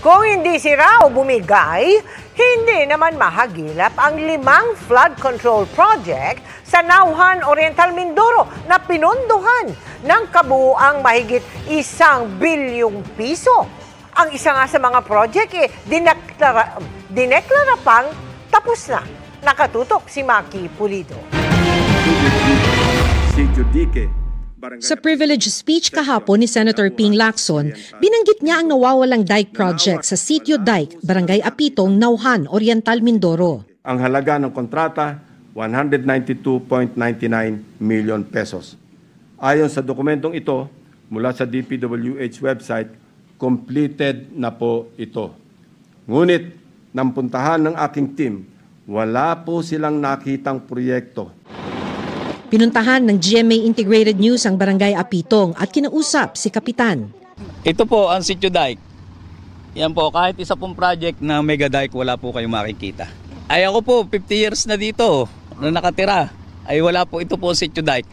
Kung hindi sira o bumigay, hindi naman mahagilap ang 5 flood control project sa Nauhan, Oriental Mindoro na pinondohan ng kabuuang mahigit 1 bilyong piso. Ang isa nga sa mga project dineklara pang tapos na. Nakatutok si Maki Pulido. Sa privilege speech kahapon ni Senator Ping Lacson, binanggit niya ang nawawalang dike project sa Sitio Dike, Barangay Apitong, Nauhan, Oriental Mindoro. Ang halaga ng kontrata, 192.99 million pesos. Ayon sa dokumentong ito, mula sa DPWH website, completed na po ito. Ngunit, nang puntahan ng aking team, wala po silang nakitang proyekto. Pinuntahan ng GMA Integrated News ang Barangay Apitong at kinausap si Kapitan. Ito po ang Sitio Dike. Yan po, kahit isa pong project na mega dike, wala po kayong makikita. Ay ako po, 50 years na dito na nakatira. Ay wala po, ito po Sitio Dike.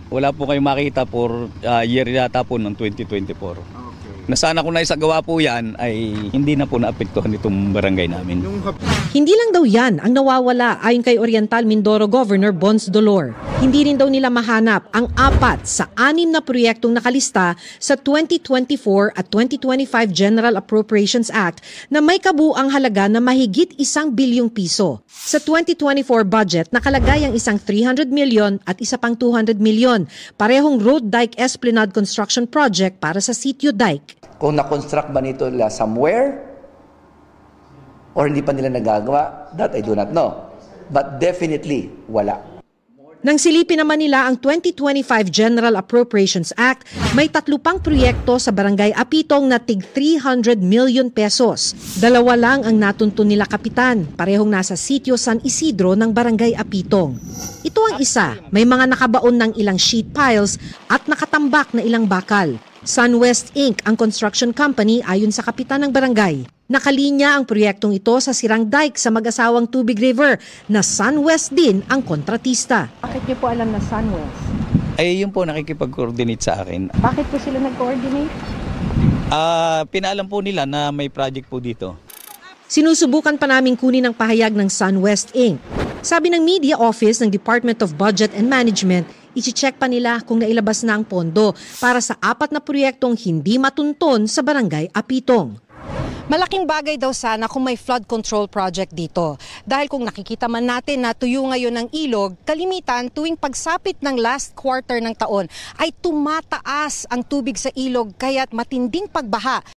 Wala po kayong makita for year yata po ng 2024. Na sana kung naisagawa po yan ay hindi na po naapektuhan itong barangay namin. Hindi lang daw yan ang nawawala ayon kay Oriental Mindoro Governor Bons Dolor. Hindi rin daw nila mahanap ang 4 sa 6 na proyektong nakalista sa 2024 at 2025 General Appropriations Act na may kabuuang halaga na mahigit 1 bilyong piso. Sa 2024 budget, nakalagay ang isang 300 million at isa pang 200 million, parehong road dike esplanade construction project para sa Sitio Dike. Kung na-construct ba nito nila somewhere or hindi pa nila nagagawa, that I do not know. But definitely, wala. Nang silipin naman nila ang 2025 General Appropriations Act, may 3 pang proyekto sa Barangay Apitong na tig 300 million pesos. 2 lang ang natuntun nila Kapitan, parehong nasa Sitio San Isidro ng Barangay Apitong. Ito ang isa, may mga nakabaon ng ilang sheet piles at nakatambak na ilang bakal. SunWest Inc. ang construction company ayon sa kapitan ng barangay. Nakalinya ang proyektong ito sa sirang dike sa mag-asawang Tubig River na SunWest din ang kontratista. Bakit niyo po alam na SunWest? Ay yun po nakikipag-coordinate sa akin. Bakit po sila nag-coordinate? Pinaalam po nila na may project po dito. Sinusubukan pa naming kunin ang pahayag ng SunWest Inc. Sabi ng media office ng Department of Budget and Management, i-check pa nila kung nailabas na ang pondo para sa 4 na proyektong hindi matunton sa Barangay Apitong. Malaking bagay daw sana kung may flood control project dito. Dahil kung nakikita man natin na tuyo ngayon ng ilog, kalimitan tuwing pagsapit ng last quarter ng taon ay tumataas ang tubig sa ilog kaya't matinding pagbaha.